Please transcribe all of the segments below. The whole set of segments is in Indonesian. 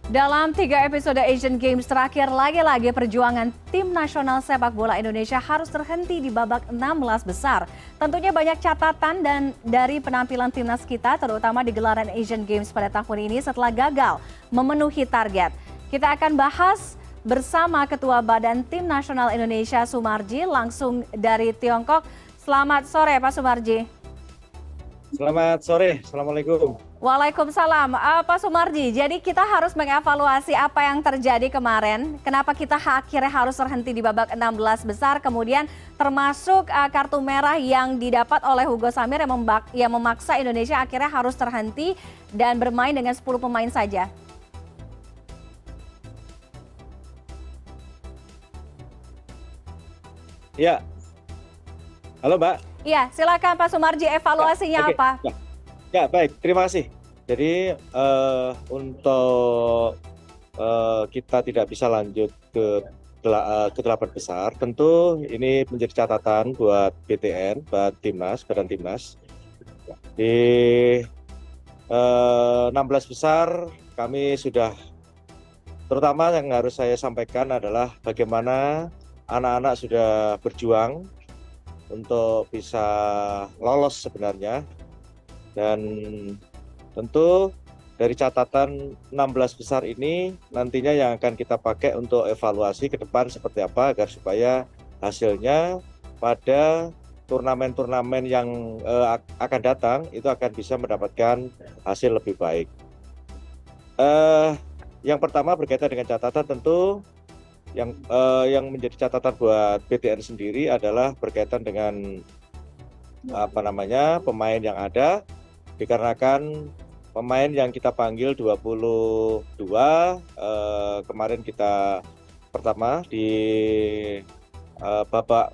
Dalam 3 episode Asian Games terakhir, lagi-lagi perjuangan tim nasional sepak bola Indonesia harus terhenti di babak 16 besar. Tentunya banyak catatan dan dari penampilan timnas kita, terutama di gelaran Asian Games pada tahun ini setelah gagal memenuhi target. Kita akan bahas bersama Ketua Badan Tim Nasional Indonesia Sumarji langsung dari Tiongkok. Selamat sore Pak Sumarji. Selamat sore, Assalamualaikum. Waalaikumsalam, Pak Sumarji. Jadi kita harus mengevaluasi apa yang terjadi kemarin. Kenapa kita akhirnya harus terhenti di babak 16 besar, kemudian termasuk kartu merah yang didapat oleh Hugo Samir yang memaksa Indonesia akhirnya harus terhenti dan bermain dengan 10 pemain saja. Ya, halo Mbak. Iya, silakan Pak Sumarji, evaluasinya apa? Ya, baik, terima kasih. Jadi untuk kita tidak bisa lanjut ke 8 besar, tentu ini menjadi catatan buat BTN, buat Timnas, Badan Timnas. Di 16 besar kami sudah, terutama yang harus saya sampaikan adalah bagaimana anak-anak sudah berjuang untuk bisa lolos sebenarnya, dan tentu dari catatan 16 besar ini nantinya yang akan kita pakai untuk evaluasi ke depan seperti apa agar supaya hasilnya pada turnamen-turnamen yang akan datang itu akan bisa mendapatkan hasil lebih baik. Yang pertama berkaitan dengan catatan, tentu yang menjadi catatan buat BTN sendiri adalah berkaitan dengan pemain yang ada, dikarenakan pemain yang kita panggil 22 kemarin kita pertama di babak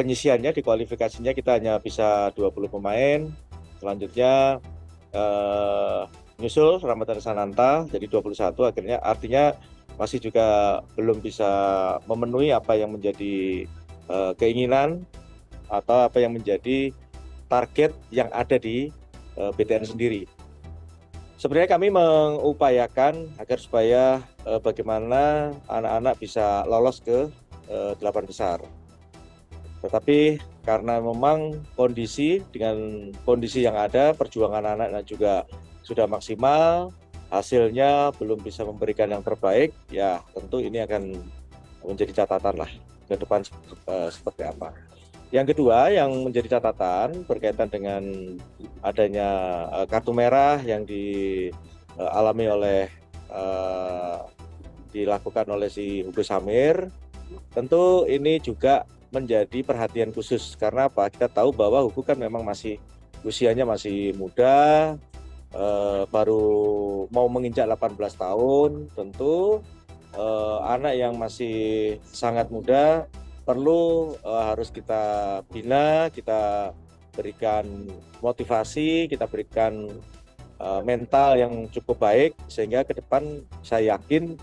penyisiannya, di kualifikasinya kita hanya bisa 20 pemain. Selanjutnya nyusul Ramadhan Sananta jadi 21, akhirnya artinya masih juga belum bisa memenuhi apa yang menjadi keinginan atau apa yang menjadi target yang ada di BTN sendiri. Sebenarnya kami mengupayakan agar supaya bagaimana anak-anak bisa lolos ke 8 besar. Tetapi karena memang dengan kondisi yang ada, perjuangan anak-anak juga sudah maksimal, hasilnya belum bisa memberikan yang terbaik, ya tentu ini akan menjadi catatan lah ke depan seperti apa. Yang kedua yang menjadi catatan berkaitan dengan adanya kartu merah yang dilakukan oleh si Hugo Samir, tentu ini juga menjadi perhatian khusus. Karena apa? Kita tahu bahwa Hugo kan memang usianya masih muda, baru mau menginjak 18 tahun, tentu anak yang masih sangat muda perlu harus kita bina, kita berikan motivasi, kita berikan mental yang cukup baik, sehingga ke depan saya yakin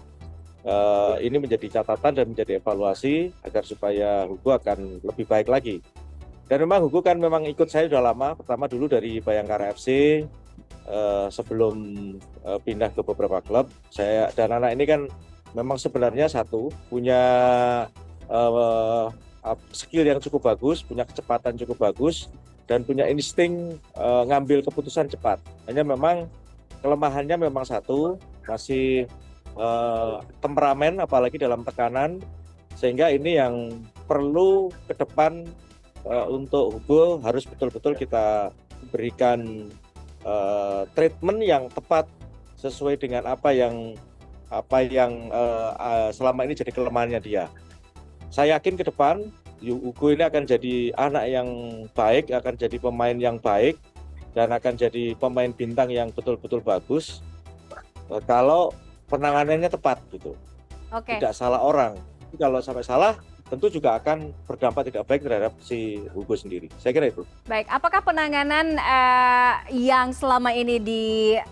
ini menjadi catatan dan menjadi evaluasi agar supaya Hugo akan lebih baik lagi. Dan memang Hugo kan memang ikut saya sudah lama, pertama dulu dari Bayangkara FC, sebelum pindah ke beberapa klub. Saya dan anak ini kan memang sebenarnya punya skill yang cukup bagus, punya kecepatan cukup bagus, dan punya insting ngambil keputusan cepat. Hanya memang kelemahannya memang masih temperamen, apalagi dalam tekanan, sehingga ini yang perlu ke depan untuk Hugo harus betul-betul kita berikan treatment yang tepat sesuai dengan apa yang selama ini jadi kelemahannya dia. Saya yakin ke depan Hugo ini akan jadi anak yang baik, akan jadi pemain yang baik, dan akan jadi pemain bintang yang betul-betul bagus kalau penanganannya tepat gitu. Tidak salah orang. Kalau sampai salah, tentu juga akan berdampak tidak baik terhadap si Hugo sendiri. Saya kira itu. Baik, apakah penanganan yang selama ini dilakukan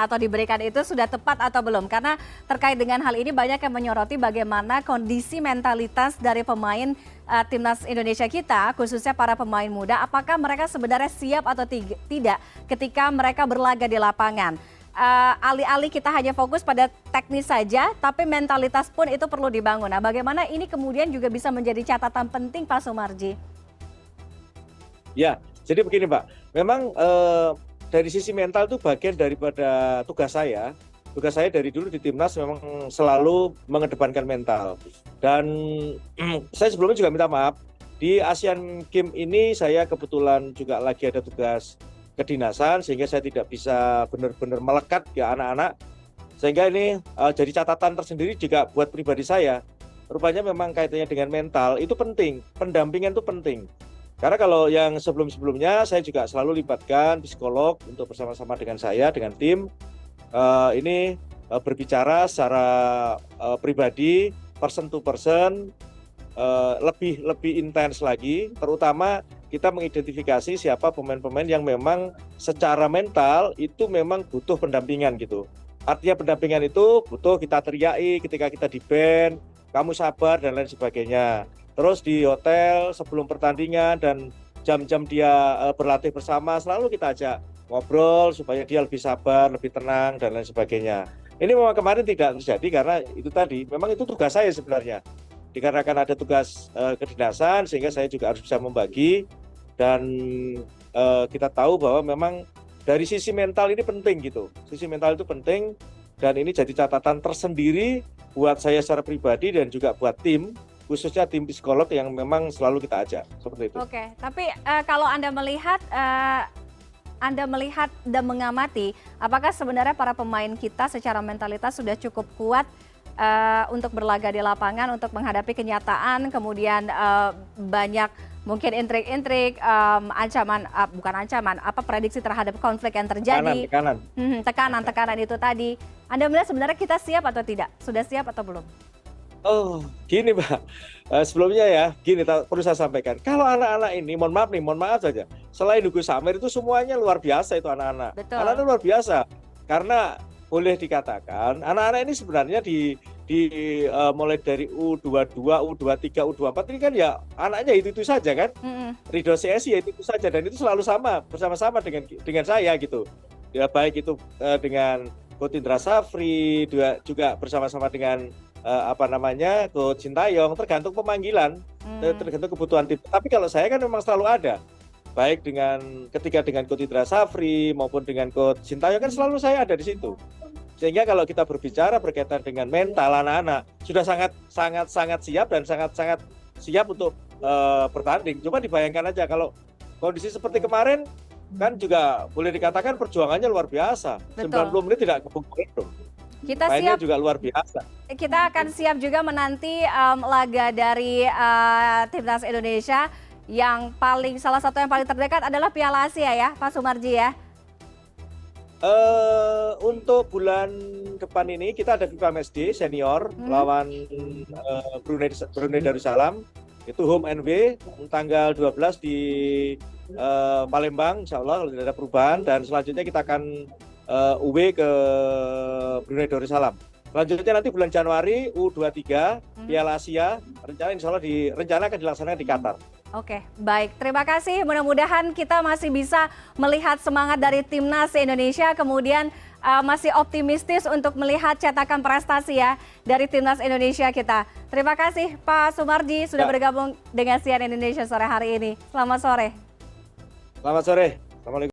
atau diberikan itu sudah tepat atau belum? Karena terkait dengan hal ini banyak yang menyoroti bagaimana kondisi mentalitas dari pemain timnas Indonesia kita, khususnya para pemain muda. Apakah mereka sebenarnya siap atau tidak ketika mereka berlaga di lapangan? alih-alih kita hanya fokus pada teknis saja, tapi mentalitas pun itu perlu dibangun. Nah, bagaimana ini kemudian juga bisa menjadi catatan penting Pak Sumarji? Ya, jadi begini Pak, memang dari sisi mental itu bagian daripada tugas saya. Tugas saya dari dulu di Timnas memang selalu mengedepankan mental. Dan saya sebelumnya juga minta maaf, di Asian Games ini saya kebetulan juga lagi ada tugas kedinasan sehingga saya tidak bisa benar-benar melekat ke anak-anak, sehingga ini jadi catatan tersendiri juga buat pribadi saya. Rupanya memang kaitannya dengan mental itu penting, pendampingan itu penting, karena kalau yang sebelum-sebelumnya saya juga selalu libatkan psikolog untuk bersama-sama dengan saya, dengan tim ini berbicara secara pribadi, person to person, lebih intens lagi, terutama kita mengidentifikasi siapa pemain-pemain yang memang secara mental itu memang butuh pendampingan gitu. Artinya pendampingan itu butuh kita teriaki ketika kita di band, kamu sabar dan lain sebagainya. Terus di hotel sebelum pertandingan dan jam-jam dia berlatih bersama selalu kita ajak ngobrol supaya dia lebih sabar, lebih tenang dan lain sebagainya. Ini memang kemarin tidak terjadi karena itu tadi, memang itu tugas saya sebenarnya. Dikarenakan ada tugas kedinasan sehingga saya juga harus bisa membagi, dan kita tahu bahwa memang dari sisi mental ini penting gitu. Sisi mental itu penting dan ini jadi catatan tersendiri buat saya secara pribadi dan juga buat tim, khususnya tim psikolog yang memang selalu kita ajak seperti itu. Oke, tapi kalau Anda melihat dan mengamati, apakah sebenarnya para pemain kita secara mentalitas sudah cukup kuat untuk berlaga di lapangan, untuk menghadapi kenyataan, kemudian banyak mungkin intrik-intrik, prediksi terhadap konflik yang terjadi, tekanan itu tadi. Anda melihat sebenarnya kita siap atau tidak? Sudah siap atau belum? Oh, gini Mbak, sebelumnya ya, gini perlu saya sampaikan. Kalau anak-anak ini, mohon maaf saja, selain Hugo Samir itu semuanya luar biasa itu anak-anak. Betul. Anak-anak luar biasa, karena boleh dikatakan anak-anak ini sebenarnya mulai dari U22, U23, U24 ini kan ya anaknya itu saja kan. Ridho CSI ya itu saja, dan itu selalu sama bersama-sama dengan saya gitu. Ya baik itu dengan Coach Indra Safri, juga bersama-sama dengan Coach Sintayong, tergantung pemanggilan, tergantung kebutuhan tim. Tapi kalau saya kan memang selalu ada, baik ketika dengan Coach Indra Safri maupun dengan Coach Sintayong kan selalu saya ada di situ. Sehingga kalau kita berbicara berkaitan dengan mental anak-anak sudah sangat siap dan sangat siap untuk bertanding. Coba dibayangkan aja kalau kondisi seperti kemarin kan juga boleh dikatakan perjuangannya luar biasa. Betul. 90 menit tidak kebongkar. Kita mainnya siap juga luar biasa. Kita akan siap juga menanti laga dari Timnas Indonesia yang salah satu yang paling terdekat adalah Piala Asia ya, Pak Sumarji ya. Untuk bulan depan ini kita ada FIFA Matchday senior lawan Brunei Darussalam, itu home and away tanggal 12 di Palembang, insya Allah kalau tidak ada perubahan, dan selanjutnya kita akan away ke Brunei Darussalam. Selanjutnya nanti bulan Januari U23 Piala Asia insya Allah rencana akan dilaksanakan di Qatar. Oke, baik. Terima kasih. Mudah-mudahan kita masih bisa melihat semangat dari Timnas Indonesia, kemudian masih optimistis untuk melihat cetakan prestasi ya dari Timnas Indonesia kita. Terima kasih Pak Sumarji sudah bergabung dengan CNN Indonesia sore hari ini. Selamat sore. Selamat sore. Assalamualaikum.